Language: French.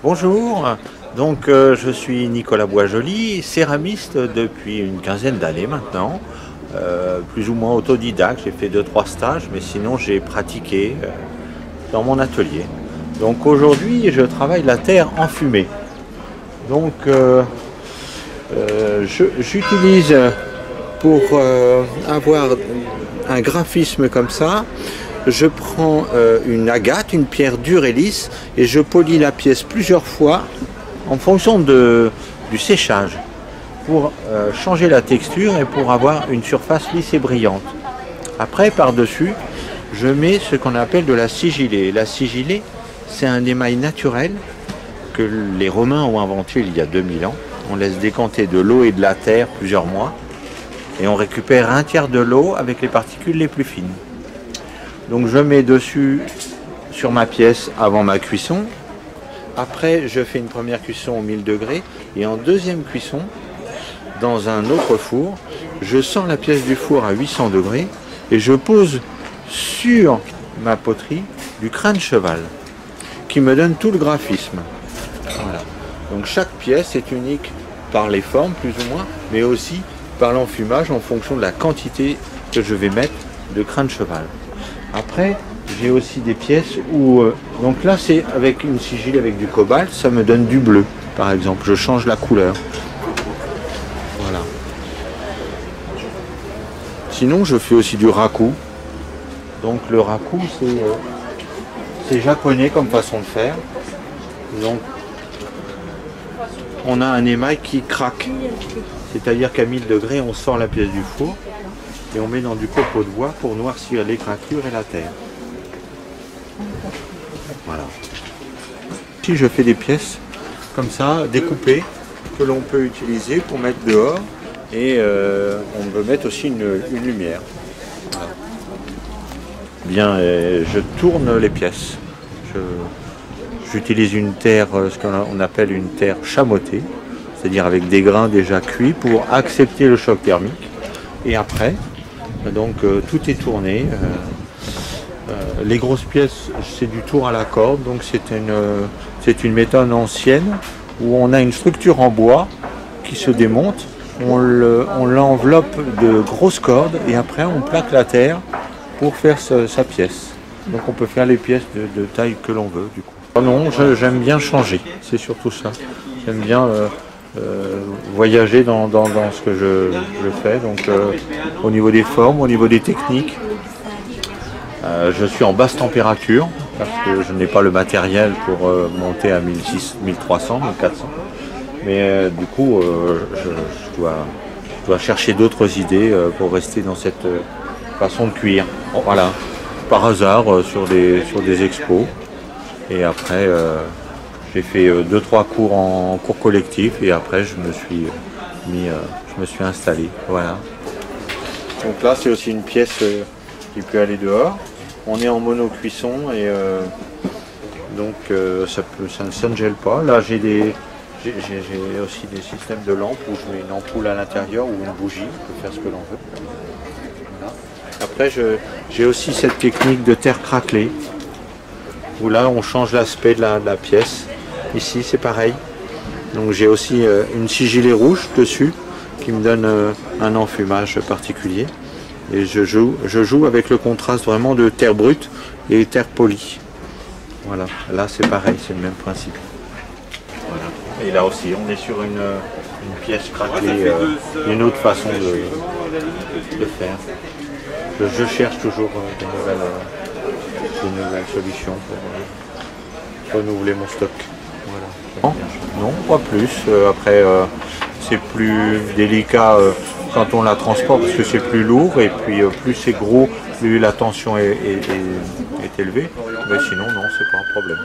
Bonjour, je suis Nicolas Boisjoli, céramiste depuis une quinzaine d'années maintenant, plus ou moins autodidacte. J'ai fait 2-3 stages, mais sinon j'ai pratiqué dans mon atelier. Donc aujourd'hui je travaille la terre enfumée. Donc j'utilise pour avoir un graphisme comme ça, je prends une agate, une pierre dure et lisse, et je polis la pièce plusieurs fois en fonction du séchage pour changer la texture et pour avoir une surface lisse et brillante. Après, par-dessus, je mets ce qu'on appelle de la sigillée. La sigillée, c'est un émail naturel que les Romains ont inventé il y a 2000 ans. On laisse décanter de l'eau et de la terre plusieurs mois et on récupère un tiers de l'eau avec les particules les plus fines. Donc je mets dessus sur ma pièce avant ma cuisson. Après, je fais une première cuisson au 1000 degrés et en deuxième cuisson, dans un autre four, je sors la pièce du four à 800 degrés et je pose sur ma poterie du crin de cheval qui me donne tout le graphisme. Voilà. Donc chaque pièce est unique par les formes plus ou moins, mais aussi par l'enfumage en fonction de la quantité que je vais mettre de crin de cheval. Après, j'ai aussi des pièces où, donc là c'est avec une sigille avec du cobalt, ça me donne du bleu par exemple, je change la couleur. Voilà. Sinon je fais aussi du raku. Donc le raku c'est japonais comme façon de faire. Donc on a un émail qui craque, c'est-à-dire qu'à 1000 degrés on sort la pièce du four et on met dans du copeau de bois pour noircir les craquelures et la terre. Voilà. Ici je fais des pièces comme ça, découpées, que l'on peut utiliser pour mettre dehors et on peut mettre aussi une lumière. Voilà. Bien, je tourne les pièces. J'utilise une terre, ce qu'on appelle une terre chamottée, c'est-à-dire avec des grains déjà cuits pour accepter le choc thermique. Et après, donc tout est tourné. Les grosses pièces, c'est du tour à la corde, donc c'est une méthode ancienne où on a une structure en bois qui se démonte, on l'enveloppe de grosses cordes et après on plaque la terre pour faire sa pièce. Donc on peut faire les pièces de taille que l'on veut du coup. Non, j'aime bien changer, c'est surtout ça. J'aime bien voyager dans ce que je fais, donc au niveau des formes, au niveau des techniques. Je suis en basse température parce que je n'ai pas le matériel pour monter à 1600, 1300, 1400. Mais du coup, je dois chercher d'autres idées pour rester dans cette façon de cuire. Voilà, par hasard sur des expos. Et après, j'ai fait 2-3 cours en cours collectif et après je me suis installé. Voilà. Donc là, c'est aussi une pièce qui peut aller dehors. On est en mono-cuisson et donc ça ne gèle pas. Là, j'ai aussi des systèmes de lampes où je mets une ampoule à l'intérieur ou une bougie, on peut faire ce que l'on veut. Voilà. Après, j'ai aussi cette technique de terre craquelée, où là, on change l'aspect de la pièce. Ici, c'est pareil. Donc j'ai aussi une sigillée rouge dessus, qui me donne un enfumage particulier. Et je joue avec le contraste vraiment de terre brute et terre polie. Voilà, là c'est pareil, c'est le même principe. Voilà. Et là aussi, on est sur une pièce craquelée, une autre façon de faire. Je cherche toujours des nouvelles solutions pour renouveler mon stock. Voilà. Non, pas plus. Après, c'est plus délicat quand on la transporte parce que c'est plus lourd et puis plus c'est gros, plus la tension est élevée. Mais sinon, non, c'est pas un problème.